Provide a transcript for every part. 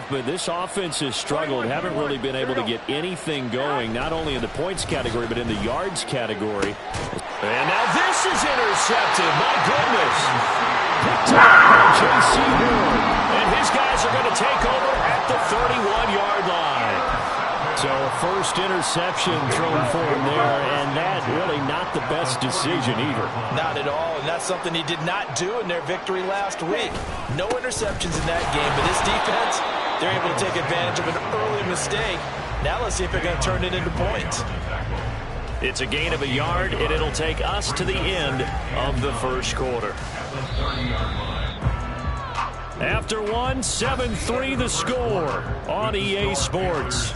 half, but this offense has struggled. Haven't really been able to get anything going, not only in the points category, but in the yards category. And now this is intercepted. My goodness. Picked up by J.C. Ward. And his guys are going to take over at the 31-yard line. So a first interception thrown for him there, and that really not the best decision either. Not at all, and that's something he did not do in their victory last week. No interceptions in that game, but this defense, they're able to take advantage of an early mistake. Now let's see if they're going to turn it into points. It's a gain of a yard, and it'll take us to the end of the first quarter. After one, 7-3 the score on EA Sports.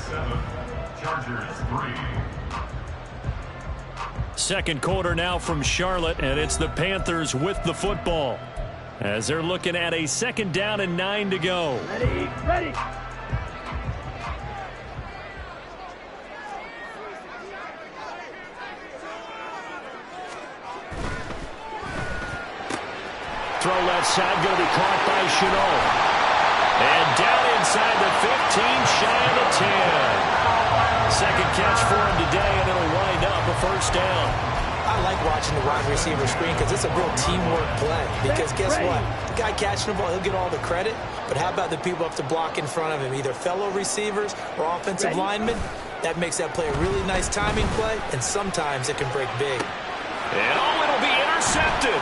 Second quarter now from Charlotte, and it's the Panthers with the football as they're looking at a 2nd down and 9 to go. Ready. Throw left side, going to be caught by Chenault. And down inside the 15, shy of the 10. Second catch for him today, and it'll wind up a first down. I like watching the wide receiver screen because it's a real teamwork play. Because guess what? The guy catching the ball, he'll get all the credit. But how about the people up to block in front of him, either fellow receivers or offensive linemen? That makes that play a really nice timing play, and sometimes it can break big. And it'll be intercepted.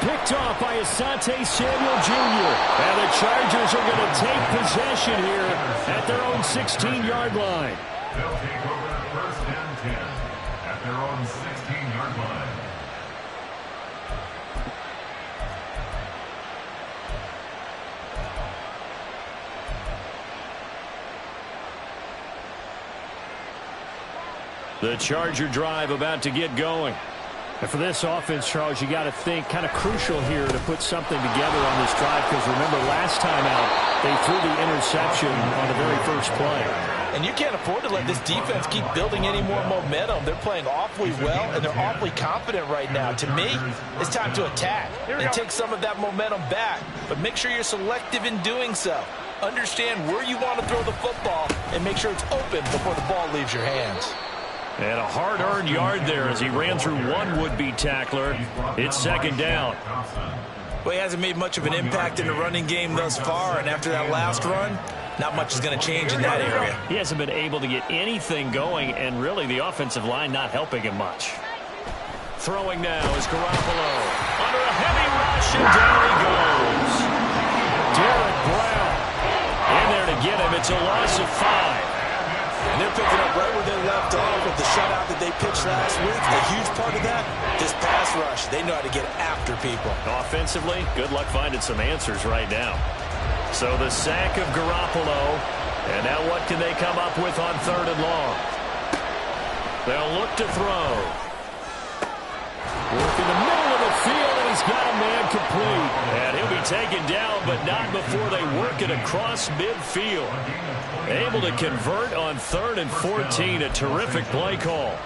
Picked off by Asante Samuel Jr. And the Chargers are going to take possession here at their own 16-yard line. They'll take over the 1st and 10 at their own 16-yard line. The Charger drive about to get going. And for this offense, Charles, you got to think kind of crucial here to put something together on this drive, because remember last time out they threw the interception on the very first play. And you can't afford to let this defense keep building any more momentum. They're playing awfully well, and they're awfully confident right now. To me, it's time to attack and take some of that momentum back. But make sure you're selective in doing so. Understand where you want to throw the football and make sure it's open before the ball leaves your hands. And a hard-earned yard there as he ran through one would-be tackler. It's 2nd down. Well, he hasn't made much of an impact in the running game thus far, and after that last run, not much is going to change in that area. He hasn't been able to get anything going, and really the offensive line not helping him much. Throwing now is Garoppolo. Under a heavy rush, and down he goes. Derek Brown in there to get him. It's a loss of 5. And they're picking up right where they left off with the shutout that they pitched last week. A huge part of that, this pass rush. They know how to get after people. Offensively, good luck finding some answers right now. So the sack of Garoppolo. And now what can they come up with on 3rd and long? They'll look to throw. Work in the middle of the field, and he's got a man complete. And he'll be taken down, but not before they work it across midfield. Able to convert on 3rd and 14. A terrific play call.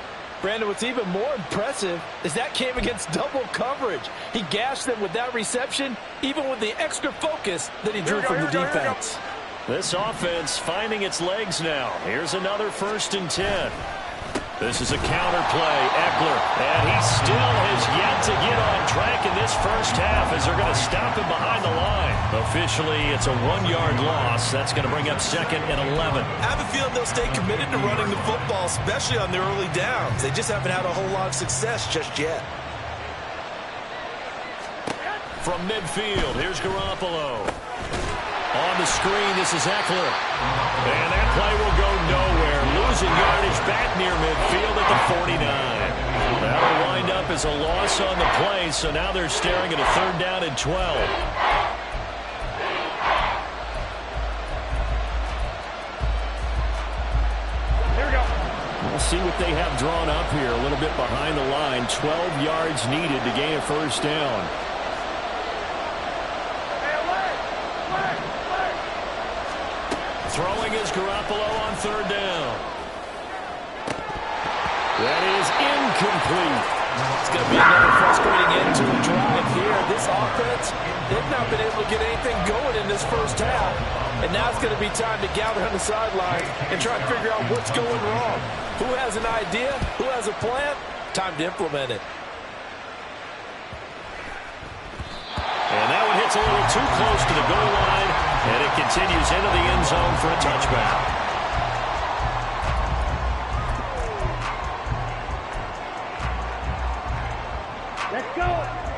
Brandon, what's even more impressive is that came against double coverage. He gashed them with that reception, even with the extra focus that he drew from the defense. This offense finding its legs now. Here's another 1st and 10. This is a counter play. Eckler, and he still has yet to get on track in this first half as they're going to stop him behind the line. Officially, it's a 1-yard loss. That's going to bring up 2nd and 11. I have a feeling they'll stay committed to running the football, especially on the early downs. They just haven't had a whole lot of success just yet. From midfield, here's Garoppolo. On the screen, this is Eckler. And that play will go nowhere. Losing yardage back near midfield at the 49. That'll wind up as a loss on the play, so now they're staring at a 3rd down and 12. Here we go. We'll see what they have drawn up here. A little bit behind the line. 12 yards needed to gain a 1st down. Throwing is Garoppolo on 3rd down. That is incomplete. It's going to be another frustrating end to a drive here. This offense, they've not been able to get anything going in this first half. And now it's going to be time to gather on the sidelines and try to figure out what's going wrong. Who has an idea? Who has a plan? Time to implement it. And that one hits a little too close to the goal line, and it continues into the end zone for a touchback. Let's go.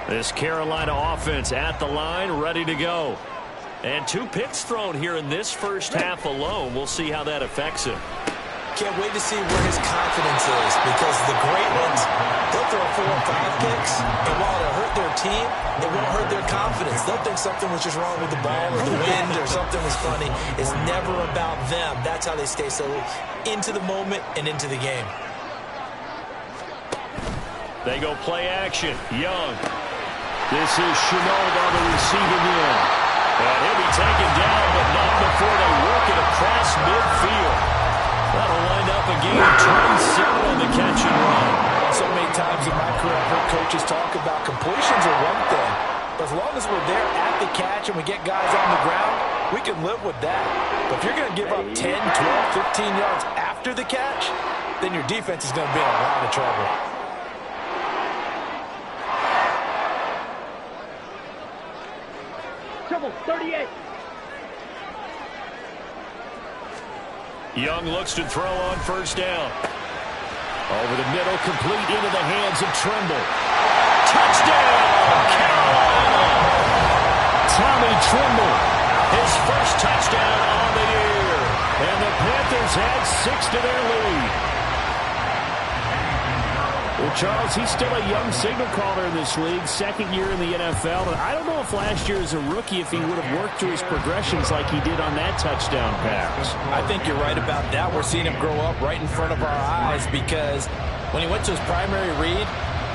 This Carolina offense at the line, ready to go. And 2 picks thrown here in this first half alone. We'll see how that affects him. Can't wait to see where his confidence is, because the great ones, they'll throw 4 or 5 picks, and while it'll hurt their team, it won't hurt their confidence. They'll think something was just wrong with the ball or the wind or something was funny. It's never about them. That's how they stay so into the moment and into the game. They go play action. Young. This is Chenault on the receiving end. And he'll be taken down, but not before they work it across midfield. That'll wind up a gain of 27 on the catch and run. So many times in my career, I've heard coaches talk about completions are one thing. But as long as we're there at the catch and we get guys on the ground, we can live with that. But if you're going to give up 10, 12, 15 yards after the catch, then your defense is going to be in a lot of trouble. Trouble, 38. Young looks to throw on first down. Over the middle, complete into the hands of Trimble. Touchdown, Carolina! Tommy Trimble, his first touchdown on the year. And the Panthers add 6 to their lead. Well, Charles, he's still a young signal caller in this league, 2nd year in the NFL. And I don't know if last year as a rookie, if he would have worked through his progressions like he did on that touchdown pass. I think you're right about that. We're seeing him grow up right in front of our eyes, because when he went to his primary read,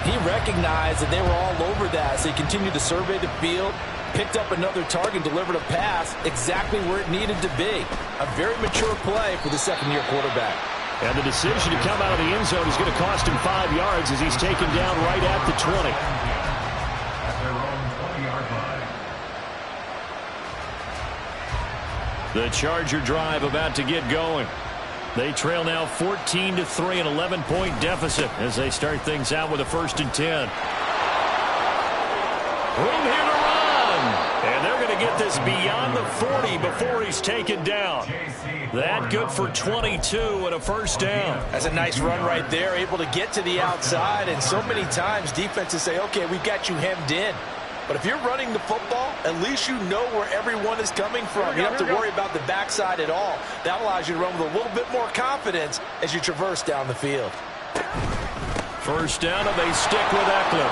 he recognized that they were all over that. So he continued to survey the field, picked up another target, delivered a pass exactly where it needed to be. A very mature play for the second-year quarterback. And the decision to come out of the end zone is going to cost him 5 yards as he's taken down right at the 20. At their own 20-yard line. The Charger drive about to get going. They trail now 14-3, an 11-point deficit as they start things out with a 1st and 10. Room here to run. And they're going to get this beyond the 40 before he's taken down. That good for 22 and a first down. That's a nice run right there, able to get to the outside. And so many times defenses say, okay, we've got you hemmed in. But if you're running the football, at least you know where everyone is coming from. You don't have to worry about the backside at all. That allows you to run with a little bit more confidence as you traverse down the field. First down, and they stick with Eckler.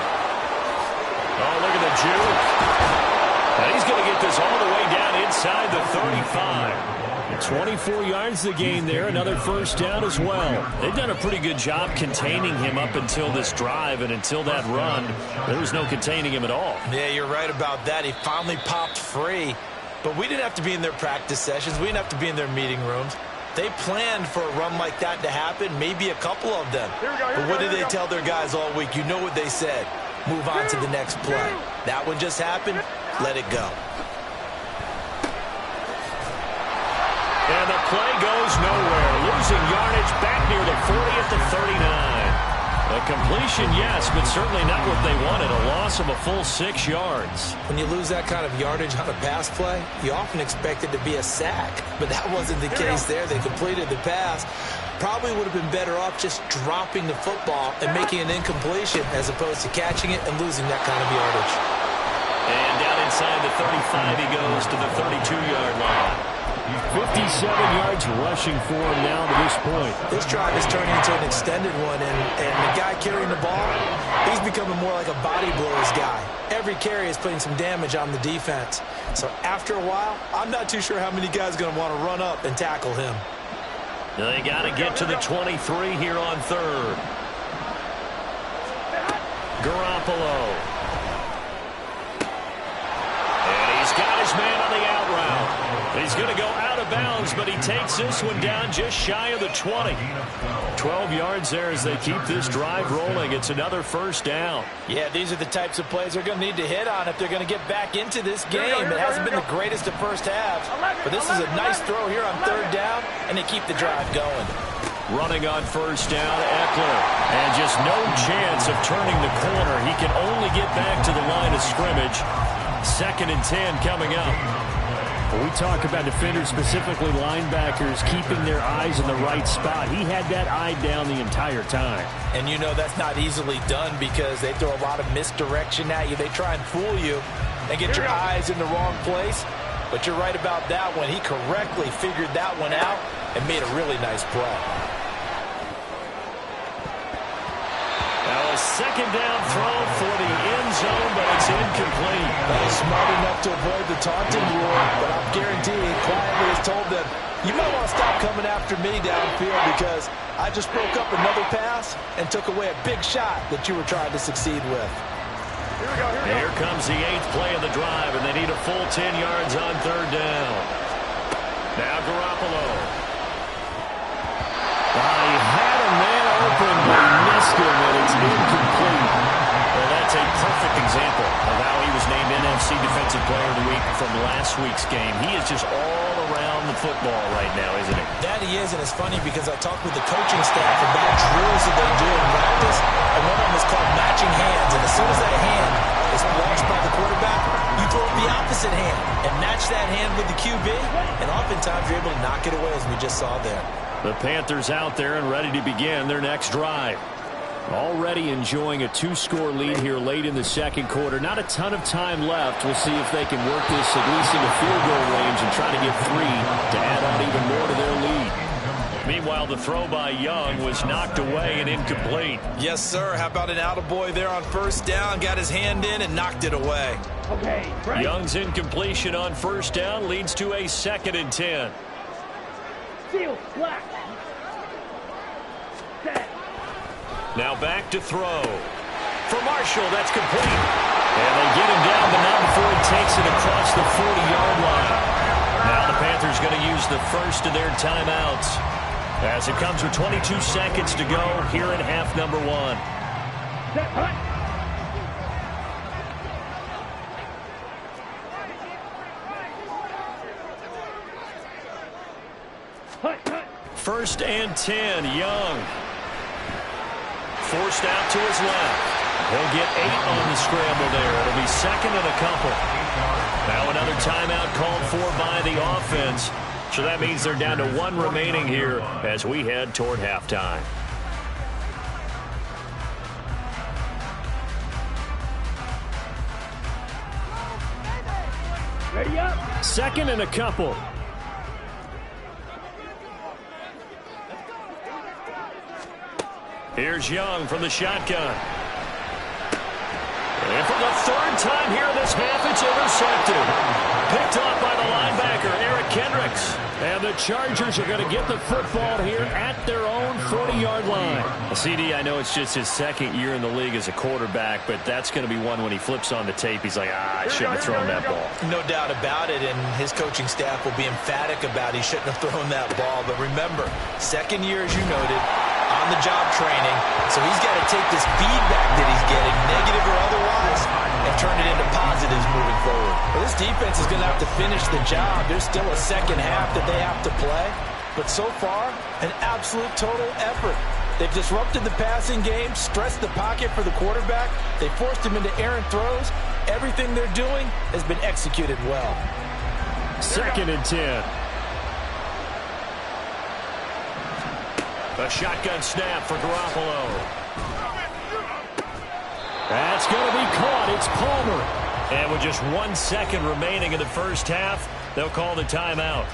Oh, look at the juke. And he's going to get this all the way down inside the 35. 24 yards the gain there, another first down as well. They've done a pretty good job containing him up until this drive, and until that run, there was no containing him at all. Yeah, you're right about that. He finally popped free, but we didn't have to be in their practice sessions. We didn't have to be in their meeting rooms. They planned for a run like that to happen, maybe a couple of them. But what did they tell their guys all week? You know what they said. Move on to the next play. That one just happened. Let it go. And the play goes nowhere. Losing yardage back near the 40 at the 39. A completion, yes, but certainly not what they wanted. A loss of a full 6 yards. When you lose that kind of yardage on a pass play, you often expect it to be a sack. But that wasn't the case there. They completed the pass. Probably would have been better off just dropping the football and making an incompletion as opposed to catching it and losing that kind of yardage. And down inside the 35, he goes to the 32-yard line. 57 yards rushing for him now to this point. This drive is turning into an extended one, and the guy carrying the ball, he's becoming more like a body blows guy. Every carry is putting some damage on the defense. So after a while, I'm not too sure how many guys are going to want to run up and tackle him. They got to get to the 23 here on 3rd. Garoppolo. And he's got his man on the out route. He's going to go out of bounds, but he takes this one down just shy of the 20. 12 yards there as they keep this drive rolling. It's another first down. Yeah, these are the types of plays they're going to need to hit on if they're going to get back into this game. It hasn't been the greatest of first halves, but this is a nice throw here on third down, and they keep the drive going. Running on first down, Eckler. And just no chance of turning the corner. He can only get back to the line of scrimmage. 2nd and 10 coming up. When we talk about defenders, specifically linebackers, keeping their eyes in the right spot. He had that eye down the entire time. And you know that's not easily done because they throw a lot of misdirection at you. They try and fool you and get your eyes in the wrong place. But you're right about that one. He correctly figured that one out and made a really nice play. Now a 2nd down throw for the end zone, but it's incomplete. That is smart enough to avoid the taunting rule, but I'm guaranteeing he quietly has told them, you might want to stop coming after me downfield because I just broke up another pass and took away a big shot that you were trying to succeed with. Here comes the 8th play of the drive, and they need a full 10 yards on third down. Now Garoppolo. He had a man open, but he missed him, and it's incomplete. Well, that's a perfect example of how he was named NFC Defensive Player of the Week from last week's game. He is just all around the football right now, isn't he? That he is, and it's funny because I talked with the coaching staff about drills that they do in practice, and one of them is called matching hands. And as soon as that hand is launched by the quarterback, you throw up the opposite hand and match that hand with the QB, and oftentimes you're able to knock it away, as we just saw there. The Panthers out there and ready to begin their next drive. Already enjoying a 2-score lead here late in the second quarter. Not a ton of time left. We'll see if they can work this at least into field goal range and try to get 3 to add on even more to their lead. Meanwhile, the throw by Young was knocked away and incomplete. Yes, sir. How about an attaboy there on first down? Got his hand in and knocked it away. Okay, right. Young's incompletion on first down leads to a 2nd and 10. Seal, black. Set. Now back to throw. For Marshall, that's complete. And they get him down, but not before he takes it across the 40-yard line. Now the Panthers going to use the first of their timeouts as it comes with 22 seconds to go here in half number 1. Set, hut. First and 10, Young. Forced out to his left. He'll get 8 on the scramble there. It'll be 2nd and a couple. Now another timeout called for by the offense. So that means they're down to 1 remaining here as we head toward halftime. Ready up. 2nd and a couple. Here's Young from the shotgun. And for the 3rd time here this half, it's intercepted. Picked off by the linebacker, Eric Kendricks. And the Chargers are going to get the football here at their own 40-yard line. Well, CD, I know it's just his 2nd year in the league as a quarterback, but that's going to be one when he flips on the tape, he's like, I shouldn't have thrown that ball. No doubt about it, and his coaching staff will be emphatic about he shouldn't have thrown that ball. But remember, 2nd year, as you noted, on-the-job training, so he's got to take this feedback that he's getting, negative or otherwise, and turn it into positives moving forward. Well, this defense is going to have to finish the job. There's still a second half that they have to play, but so far, an absolute total effort. They've disrupted the passing game, stressed the pocket for the quarterback. They forced him into errant throws. Everything they're doing has been executed well. 2nd and 10. A shotgun snap for Garoppolo. That's going to be caught. It's Palmer. And with just 1 second remaining in the first half, they'll call the timeout.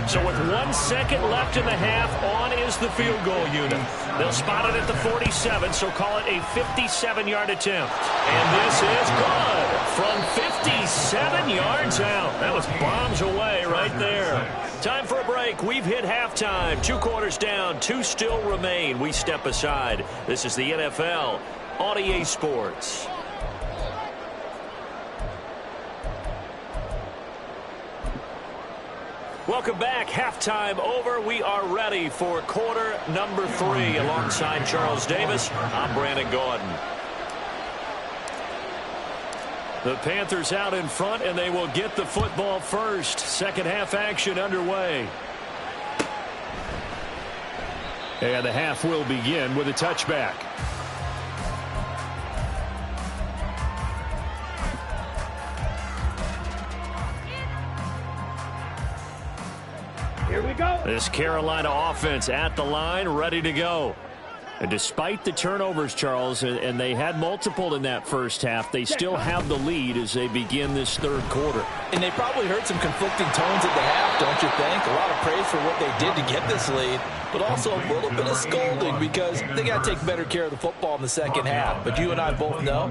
So with 1 second left in the half, on is the field goal unit. They'll spot it at the 47, so call it a 57-yard attempt. And this is good from 57 yards out. That was bombs away right there. Time for a break. We've hit halftime. 2 quarters down, 2 still remain. We step aside. This is the NFL on EA Sports. Welcome back. Halftime over. We are ready for quarter number 3. Alongside Charles Davis, I'm Brandon Gaudin. The Panthers out in front, and they will get the football first. Second half action underway. And the half will begin with a touchback. Here we go. This Carolina offense at the line, ready to go. And despite the turnovers, Charles, and they had multiple in that first half, they still have the lead as they begin this third quarter. And they probably heard some conflicting tones at the half, don't you think? A lot of praise for what they did to get this lead, but also a little bit of scolding because they got to take better care of the football in the second half. But you and I both know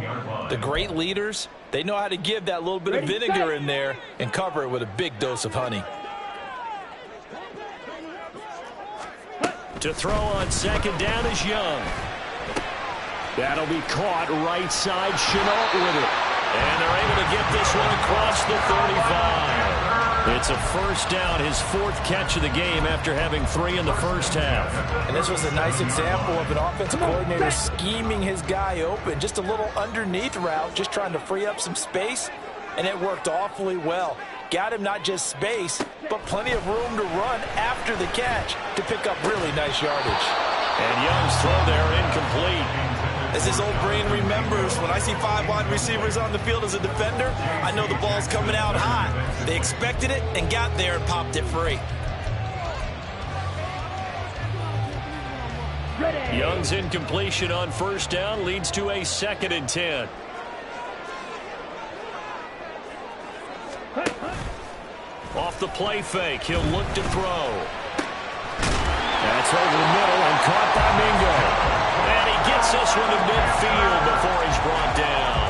the great leaders, they know how to give that little bit of vinegar in there and cover it with a big dose of honey. To throw on second down is Young. That'll be caught right side. Chenault with it. And they're able to get this one across the 35. It's a first down, his 4th catch of the game after having 3 in the first half. And this was a nice example of an offensive coordinator scheming his guy open. Just a little underneath route, just trying to free up some space. And it worked awfully well. Got him not just space, but plenty of room to run after the catch to pick up really nice yardage. And Young's throw there incomplete. As his old brain remembers, when I see 5 wide receivers on the field as a defender, I know the ball's coming out hot. They expected it and got there and popped it free. Young's incompletion on first down leads to a 2nd and 10. Off the play fake, he'll look to throw. That's over the middle and caught by Mingo. And he gets this one to midfield before he's brought down.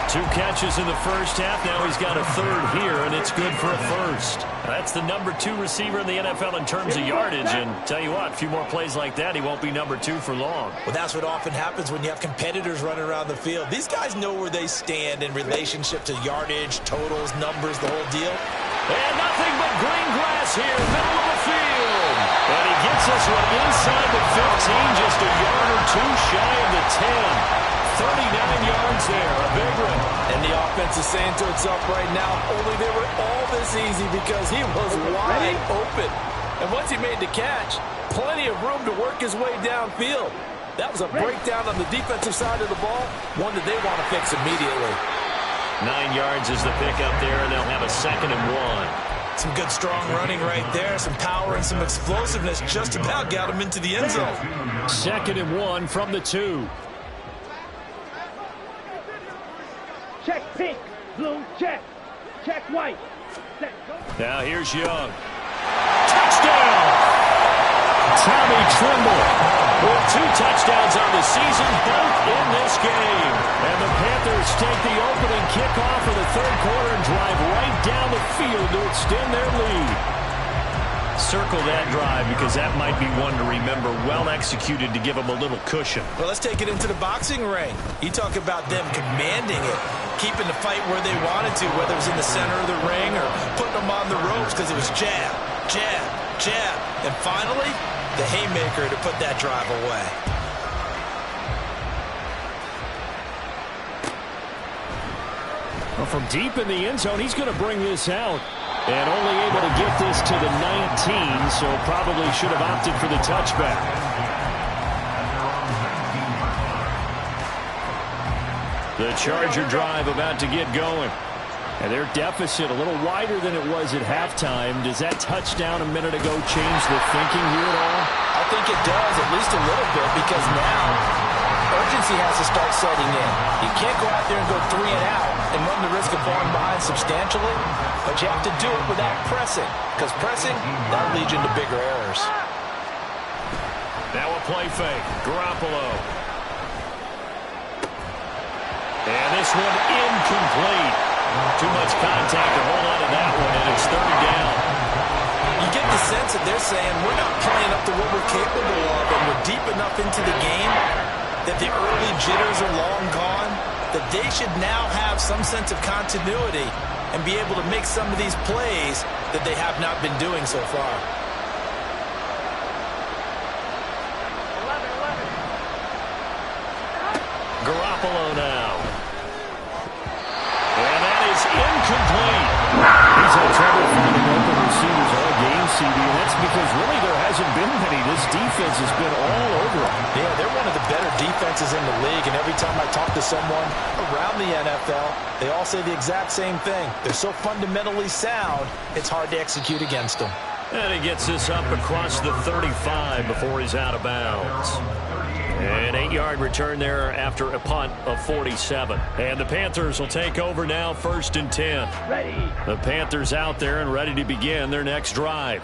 2 catches in the first half. Now he's got a 3rd here, and it's good for a first. That's the number 2 receiver in the NFL in terms of yardage. And tell you what, a few more plays like that, he won't be number 2 for long. Well, that's what often happens when you have competitors running around the field. These guys know where they stand in relationship to yardage, totals, numbers, the whole deal. And nothing but green grass here, middle of the field. And he gets this one inside the 15, just a yard or 2 shy of the 10. 39 yards there, a big one. And the offense is saying to itself right now, only they were all this easy because he was wide open. And once he made the catch, plenty of room to work his way downfield. That was a breakdown on the defensive side of the ball, one that they want to fix immediately. 9 yards is the pickup there, and they'll have a 2nd and 1. Some good strong running right there, some power and some explosiveness just about got him into the end zone. 2nd and 1 from the 2. Check pink, blue, check. Check white. Set, go. Now here's Young. Touchdown! Tommy Tremble with 2 touchdowns on the season, both in this game. And the Panthers take the opening kickoff of the 3rd quarter and drive right down the field to extend their lead. Circle that drive because that might be one to remember. Well executed to give them a little cushion. Well, let's take it into the boxing ring. You talk about them commanding it, keeping the fight where they wanted to, whether it was in the center of the ring or putting them on the ropes because it was jab, jab, jab. And finally, the haymaker to put that drive away. Well, from deep in the end zone, he's going to bring this out. And only able to get this to the 19, so probably should have opted for the touchback. The Charger drive about to get going. And their deficit a little wider than it was at halftime. Does that touchdown a minute ago change the thinking here at all? I think it does, at least a little bit, because now urgency has to start setting in. You can't go out there and go 3 and out and run the risk of falling behind substantially, but you have to do it without pressing, because pressing, that'll lead you into bigger errors. Now a play fake. Garoppolo. And this one incomplete. Too much contact to hold on to that one, and it's 3rd down. You get the sense that they're saying we're not playing up to what we're capable of, and we're deep enough into the game that the early jitters are long gone, that they should now have some sense of continuity and be able to make some of these plays that they have not been doing so far. Garoppolo now. And that is incomplete. He's had trouble finding open receivers all game, CD, and that's because really there hasn't been many. This defense has been all over them. Yeah, they're one of the better defenses in the league, and every time I talk to someone around the NFL, they all say the exact same thing. They're so fundamentally sound, it's hard to execute against them. And he gets this up across the 35 before he's out of bounds. An 8-yard return there after a punt of 47. And the Panthers will take over now, 1st and 10. Ready. The Panthers out there and ready to begin their next drive.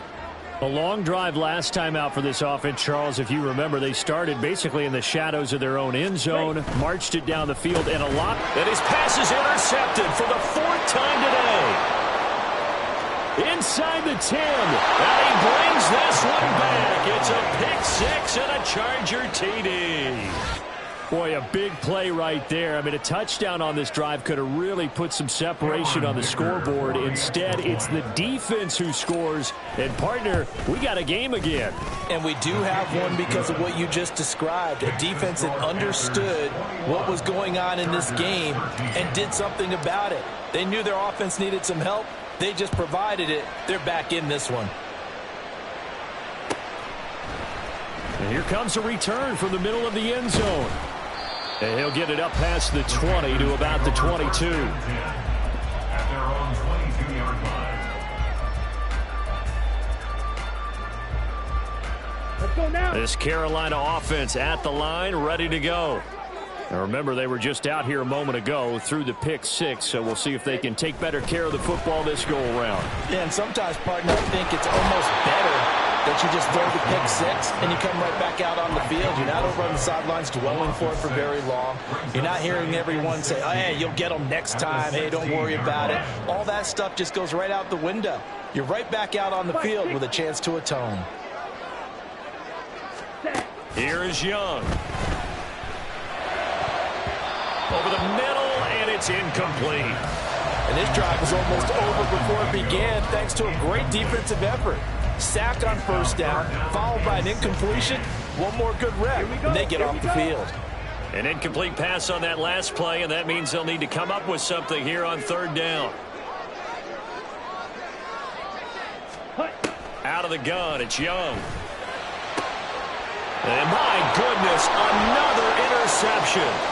A long drive last time out for this offense, Charles. If you remember, they started basically in the shadows of their own end zone, marched it down the field, and a lot. And his pass is intercepted for the 4th time today. Inside the 10. And he brings this one back. It's a pick-6 and a Charger TD. Boy, a big play right there. I mean, a touchdown on this drive could have really put some separation on the scoreboard. Instead, it's the defense who scores. And, partner, we got a game again. And we do have one because of what you just described. A defense that understood what was going on in this game and did something about it. They knew their offense needed some help. They just provided it. They're back in this one. And here comes a return from the middle of the end zone. And he'll get it up past the 20 to about the 22. At their own 22-yard line. Let's go now. This Carolina offense at the line, ready to go. Now remember, they were just out here a moment ago through the pick-6, so we'll see if they can take better care of the football this go-around. Yeah, and sometimes, partner, I think it's almost better that you just throw the pick-6 and you come right back out on the field. You're not over on the sidelines dwelling for it for very long. You're not hearing everyone say, oh, hey, you'll get them next time. Hey, don't worry about it. All that stuff just goes right out the window. You're right back out on the field with a chance to atone. Here is Young. Over the middle, and it's incomplete. And this drive was almost over before it began thanks to a great defensive effort. Sack on 1st down, followed by an incompletion. One more good rep, and they get off the field. An incomplete pass on that last play, and that means they'll need to come up with something here on 3rd down. Out of the gun, it's Young. And my goodness, another interception.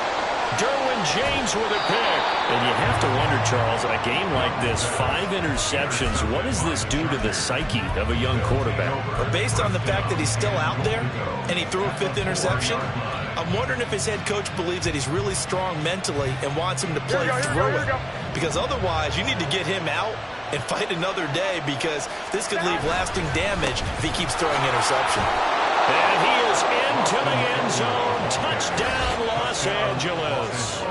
Derwin James with a pick. And you have to wonder, Charles, in a game like this, 5 interceptions, what does this do to the psyche of a young quarterback? But based on the fact that he's still out there and he threw a 5th interception, I'm wondering if his head coach believes that he's really strong mentally and wants him to play through it. Because otherwise, you need to get him out and fight another day, because this could leave lasting damage if he keeps throwing interception. And he is into the end zone. Touchdown, Los Angeles.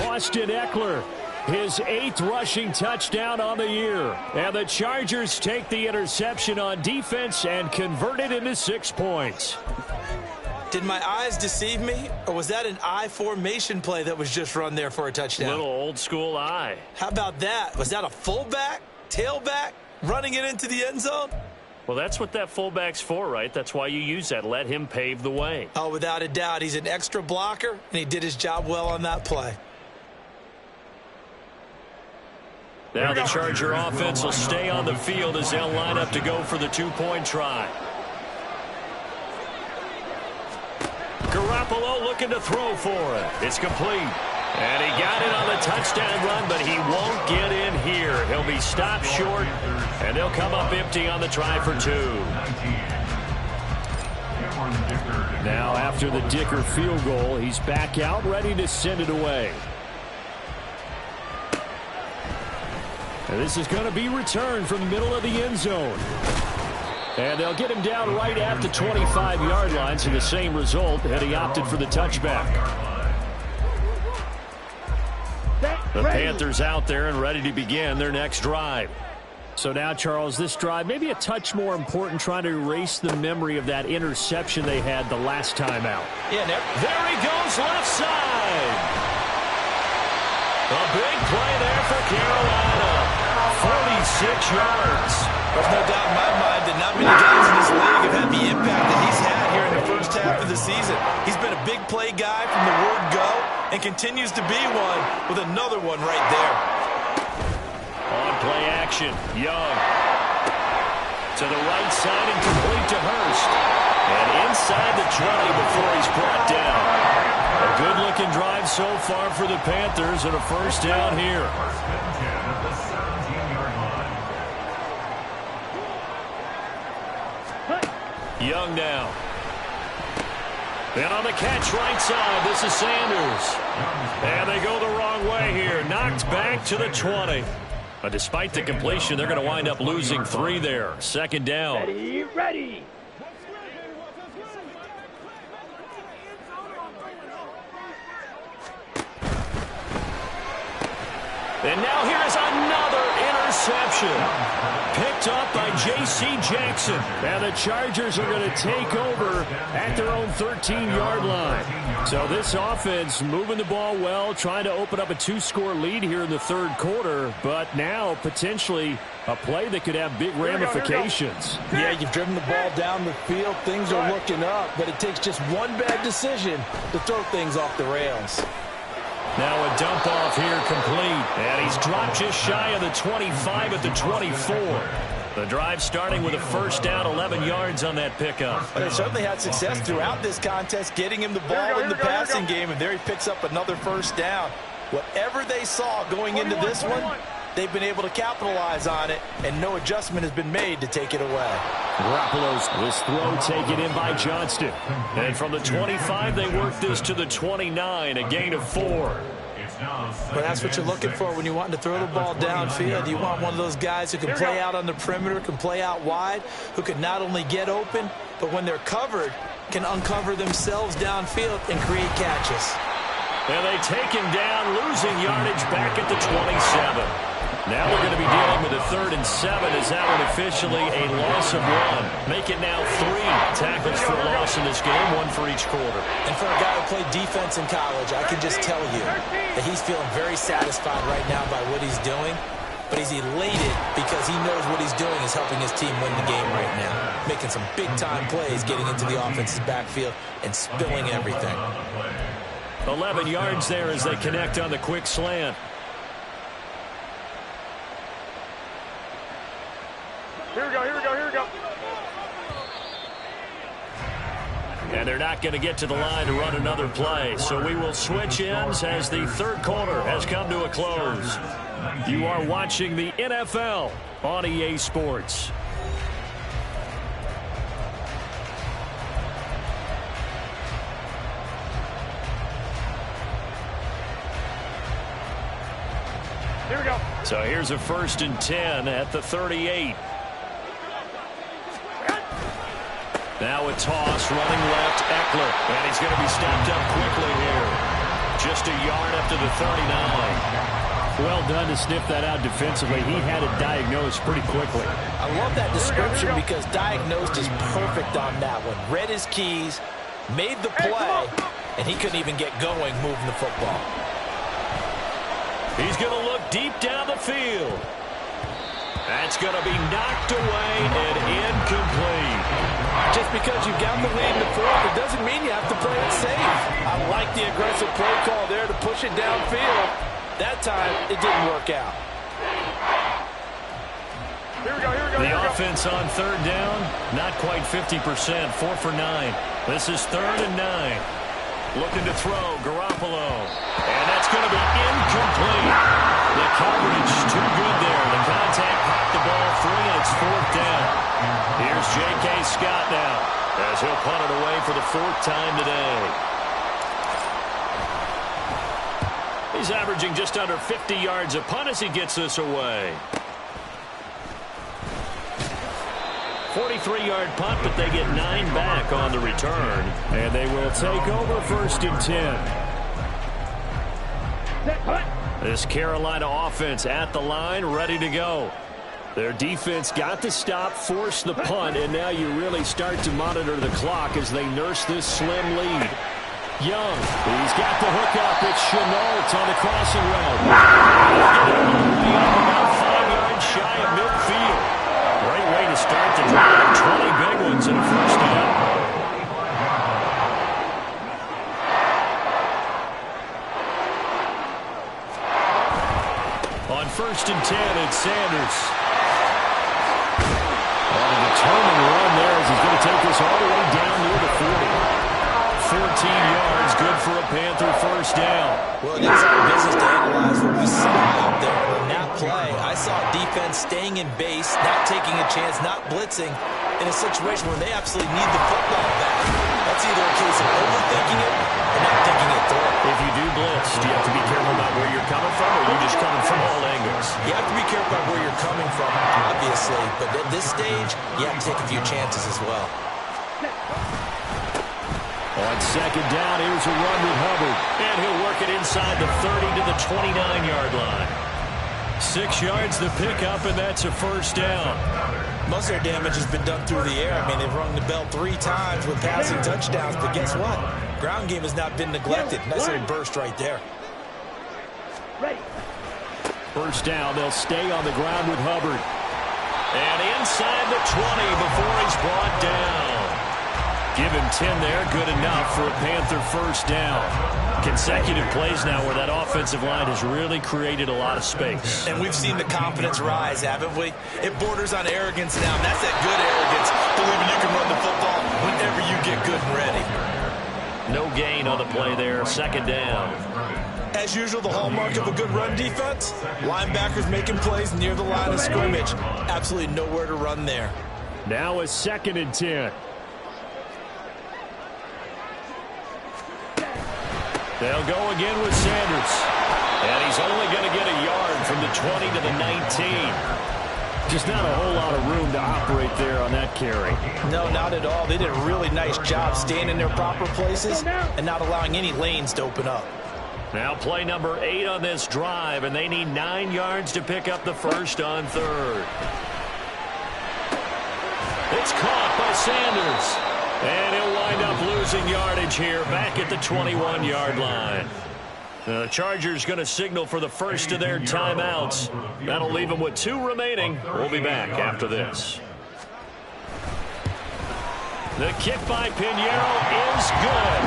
Austin Eckler, his 8th rushing touchdown on the year. And the Chargers take the interception on defense and convert it into 6 points. Did my eyes deceive me, or was that an I formation play that was just run there for a touchdown? Little old school eye. How about that? Was that a fullback, tailback, running it into the end zone? Well, that's what that fullback's for, right? That's why you use that. Let him pave the way. Oh, without a doubt. He's an extra blocker, and he did his job well on that play. Now the Charger offense will stay on the field as they'll line up to go for the 2-point try. Garoppolo looking to throw for it. It's complete. And he got it on the touchdown run, but he won't get in here. He'll be stopped short, and they'll come up empty on the try for 2. Now after the Dicker field goal, he's back out ready to send it away. And this is going to be returned from the middle of the end zone. And they'll get him down right at the 25-yard line, so the same result, and he opted for the touchback. The Panthers out there and ready to begin their next drive. So now, Charles, this drive maybe a touch more important, trying to erase the memory of that interception they had the last time out. Yeah, there he goes left side. A big play there for Carolina. 46 yards. There's no doubt in my mind that not many guys in this league have had the impact that he's had here in the first half of the season. He's been a big play guy from the word go and continues to be one with another one right there. On play action, Young. To the right side and complete to Hurst. And inside the 20 before he's brought down. A good-looking drive so far for the Panthers and a first down here. First and 10 at the 17-yard line. Young now. And on the catch right side, this is Sanders. And they go the wrong way here. Knocked back to the 20. But despite the completion, they're going to wind up losing 3 there. Second down. Ready. And now here is another interception. Picked up by J.C. Jackson. And the Chargers are going to take over at their own 13-yard line. So this offense moving the ball well, trying to open up a 2-score lead here in the third quarter. But now potentially a play that could have big ramifications. Yeah, you've driven the ball down the field. Things are looking up, but it takes just one bad decision to throw things off the rails. Now a dump off here complete. And he's dropped just shy of the 25 at the 24. The drive starting with a first down, 11 yards on that pickup. But they certainly had success throughout this contest, getting him the ball in the passing game, and there he picks up another first down. Whatever they saw going into this one, they've been able to capitalize on it, and no adjustment has been made to take it away. Garoppolo's this throw taken in by Johnston. And from the 25, they work this to the 29, a gain of 4. But that's what you're looking for when you want to throw the ball downfield. You want one of those guys who can play out on the perimeter, can play out wide, who can not only get open, but when they're covered, can uncover themselves downfield and create catches. And they take him down, losing yardage back at the 27. Now we're going to be dealing with a 3rd and 7 as that one officially a loss of 1. Make it now 3 tackles for loss in this game, 1 for each quarter. And for a guy who played defense in college, I can just tell you that he's feeling very satisfied right now by what he's doing. But he's elated because he knows what he's doing is helping his team win the game right now. Making some big-time plays, getting into the offense's backfield and spilling everything. 11 yards there as they connect on the quick slant. Here we go. And they're not going to get to the line to run another play. So we will switch ends as the third quarter has come to a close. You are watching the NFL on EA Sports. Here we go. So here's a 1st and 10 at the 38. Now a toss, running left, Eckler. And he's going to be stopped up quickly here. Just a yard up to the 39. Well done to sniff that out defensively. He had it diagnosed pretty quickly. I love that description because diagnosed is perfect on that one. Read his keys, made the play, and he couldn't even get going moving the football. He's going to look deep down the field. That's going to be knocked away and incomplete. Just because you've got the lead in the fourth, it doesn't mean you have to play it safe. I like the aggressive play call there to push it downfield. That time, it didn't work out. Here we go. The offense on 3rd down, not quite 50%, 4 for 9. This is 3rd and 9. Looking to throw, Garoppolo. And that's going to be incomplete. The coverage too good there. The contact popped the ball free, and it's 4th down. Here's J.K. Scott now as he'll punt it away for the 4th time today. He's averaging just under 50 yards a punt as he gets this away. 43-yard punt, but they get 9 back on the return. And they will take over 1st and 10. This Carolina offense at the line, ready to go. Their defense got the stop, forced the punt, and now you really start to monitor the clock as they nurse this slim lead. Young, he's got the hook up. It's Chenault on the crossing route. About 5 yards at midfield. Great way to start the drive. 20 big ones and a first down. On 1st and 10, it's Sanders. And a determined run there as he's going to take this all the way down near the 40. 14 yards, good for a Panther first down. Well, it is our business to analyze what we saw out there on that play. I saw defense staying in base, not taking a chance, not blitzing in a situation where they absolutely need the football back. That's either a case of overthinking it or not thinking it through. If you do blitz, do you have to be careful about where you're coming from, or are you just coming from all angles? You have to be careful about where you're coming from, obviously. But at this stage, you have to take a few chances as well. On 2nd down, here's a run with Hubbard. And he'll work it inside the 30 to the 29-yard line. 6 yards the pickup, and that's a first down. Most of their damage has been done through the air. I mean, they've rung the bell 3 times with passing touchdowns, but guess what? Ground game has not been neglected. Nice little burst right there. First down, they'll stay on the ground with Hubbard. And inside the 20 before he's brought down. Give him 10 there, good enough for a Panther first down. Consecutive plays now where that offensive line has really created a lot of space. And we've seen the confidence rise, haven't we? It borders on arrogance now, and that's that good arrogance, believing you can run the football whenever you get good and ready. No gain on the play there, 2nd down. As usual, the hallmark of a good run defense, linebackers making plays near the line of scrimmage. Absolutely nowhere to run there. Now a 2nd and 10. They'll go again with Sanders. And he's only going to get a yard from the 20 to the 19. Just not a whole lot of room to operate there on that carry. No, not at all. They did a really nice job staying in their proper places and not allowing any lanes to open up. Now play number 8 on this drive, and they need 9 yards to pick up the first on 3rd. It's caught by Sanders. And he'll wind up losing yardage here back at the 21-yard line. The Chargers going to signal for the first of their timeouts. That'll leave them with 2 remaining. We'll be back after this. The kick by Pinheiro is good.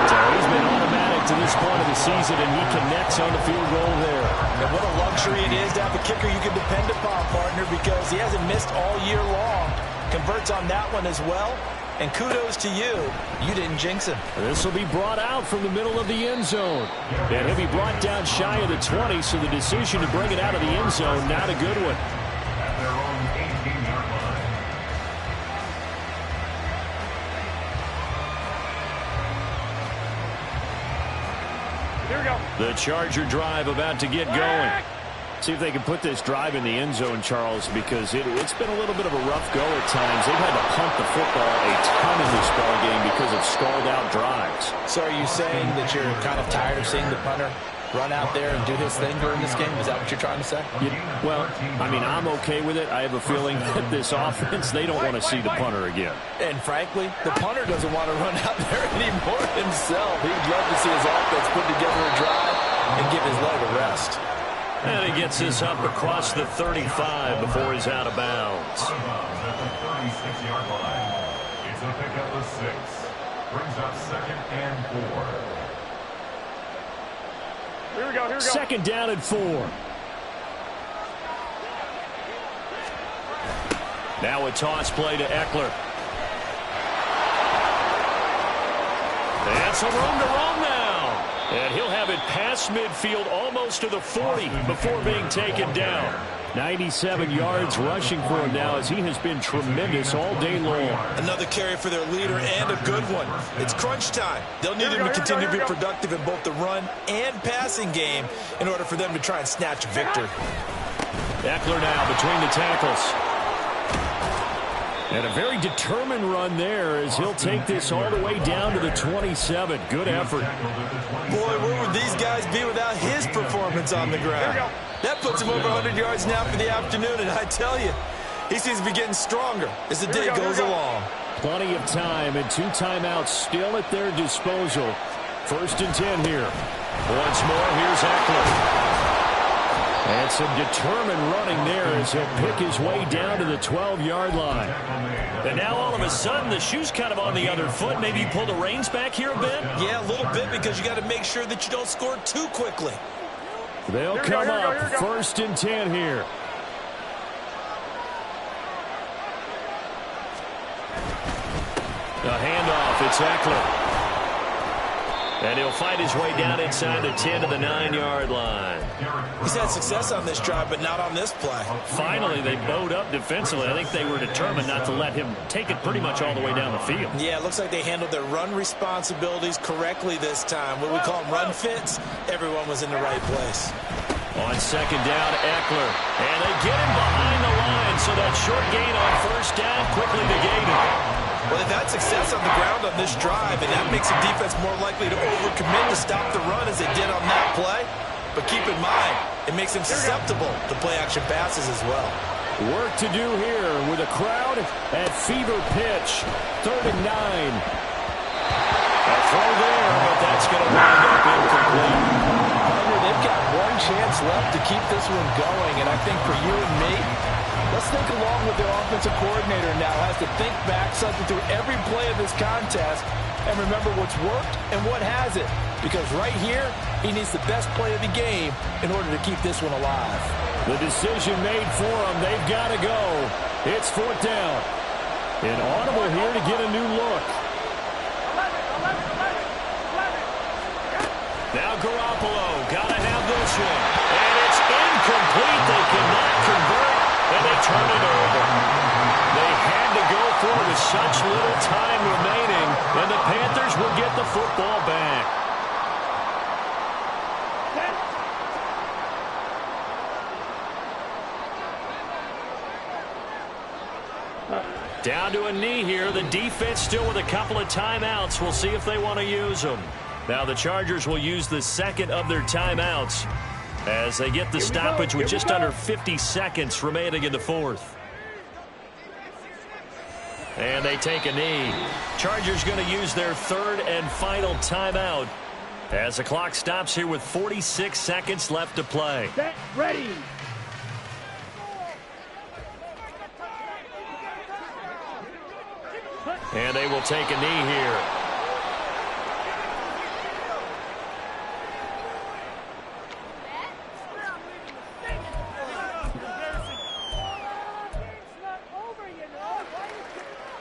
So he's been automatic to this point of the season, and he connects on the field goal there. And what a luxury it is to have a kicker you can depend upon, partner, because he hasn't missed all year long. Converts on that one as well. And kudos to you. You didn't jinx him. This will be brought out from the middle of the end zone. And he'll be brought down shy of the 20, so the decision to bring it out of the end zone, not a good one. At their own 18-yard line. Here we go. The Charger drive about to get going. See if they can put this drive in the end zone, Charles, because it's been a little bit of a rough go at times. They've had to punt the football a ton in this ball game because of stalled-out drives. So are you saying that you're kind of tired of seeing the punter run out there and do his thing during this game? Is that what you're trying to say? Well, I mean, I'm okay with it. I have a feeling that this offense, they don't want to see the punter again. And frankly, the punter doesn't want to run out there anymore himself. He'd love to see his offense put together a drive and give his leg a rest. And he gets this up across the 35 before he's out of bounds. At the 36-yard line. It's a pickup of 6. Brings up 2nd and 4. Here we go. Here we go. 2nd down and 4. Now a toss play to Eckler. And some room to run now. And he'll have it past midfield almost to the 40 before being taken down. 97 yards rushing for him now as he has been tremendous all day long. Another carry for their leader and a good one. It's crunch time. They'll need him to continue to be productive in both the run and passing game in order for them to try and snatch a victory. Eckler now between the tackles. And a very determined run there as he'll take this all the way down to the 27. Good effort. Boy, where would these guys be without his performance on the ground? That puts him over 100 yards now for the afternoon, and I tell you, he seems to be getting stronger as the day goes along. Plenty of time and 2 timeouts still at their disposal. 1st and 10 here. Once more, here's Ggfl. And some determined running there as he'll pick his way down to the 12-yard line. And now all of a sudden the shoe's kind of on the other foot. Maybe you pull the reins back here a bit? Yeah, a little bit, because you got to make sure that you don't score too quickly. They'll come up 1st and 10 here. A handoff, it's Ggfl. And he'll fight his way down inside the 10 to the 9-yard line. He's had success on this drive, but not on this play. Finally, they bowed up defensively. I think they were determined not to let him take it pretty much all the way down the field. Yeah, it looks like they handled their run responsibilities correctly this time. What we call them run fits, everyone was in the right place. On 2nd down, Ggfl. And they get him behind the line, so that short gain on 1st down quickly negated. Well, they've had success on the ground on this drive, and that makes the defense more likely to overcommit to stop the run as they did on that play. But keep in mind, it makes them susceptible to play-action passes as well. Work to do here with a crowd at fever pitch. 3rd and 9. A throw there, but that's going to wind up incomplete. They've got one chance left to keep this one going, and I think for you and me, let's think along with their offensive coordinator now. Has to think back something through every play of this contest and remember what's worked and what hasn't. Because right here, he needs the best play of the game in order to keep this one alive. The decision made for them. They've got to go. It's 4th down. An audible here to get a new look. Now Garoppolo, got to have this one. And it's incomplete. They cannot convert, and they turn it over. They had to go for it with such little time remaining, and the Panthers will get the football back. Down to a knee here. The defense still with a couple of timeouts. We'll see if they want to use them. Now the Chargers will use the 2nd of their timeouts as they get the stoppage with just under 50 seconds remaining in the 4th. And they take a knee. Chargers going to use their 3rd and final timeout as the clock stops here with 46 seconds left to play. Set, ready. And they will take a knee here.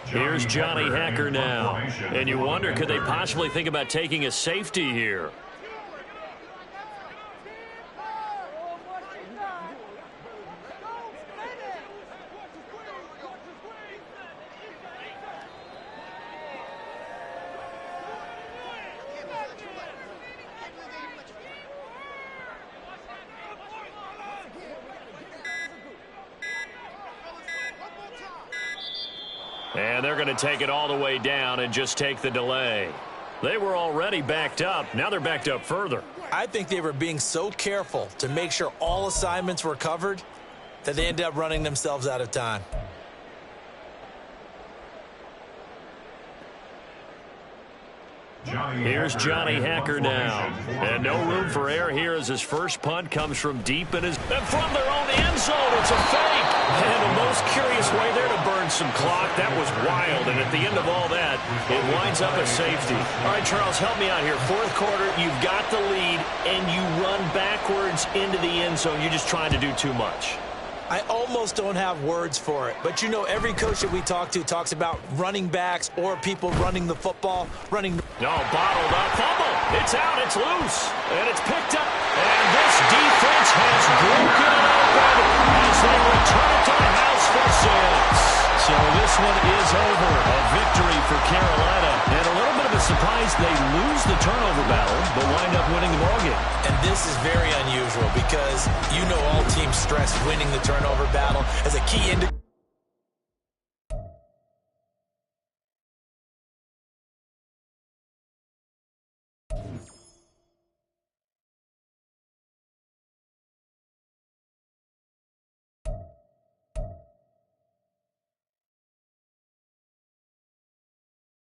Here's Johnny Hacker now. And you wonder, could they possibly think about taking a safety here? And they're going to take it all the way down and just take the delay. They were already backed up. Now they're backed up further. I think they were being so careful to make sure all assignments were covered that they ended up running themselves out of time. Here's Johnny Hacker now. And no room for error here as his first punt comes from deep in his... And from their own end zone, it's a fake. And the most curious way there to burn some clock. That was wild. And at the end of all that, it winds up a safety. All right, Charles, help me out here. 4th quarter, you've got the lead, and you run backwards into the end zone. You're just trying to do too much. I almost don't have words for it, but you know every coach that we talk to talks about running backs or people running the football, running... No, bottled up, fumble. It's out, it's loose, and it's picked up. And this defense has broken it open as they return it to the house for 6. So this one is over. A victory for Carolina. And a little bit of a surprise, they lose the turnover battle, but wind up winning the ballgame. And this is very unusual because you know all teams stress winning the turnover battle as a key indicator.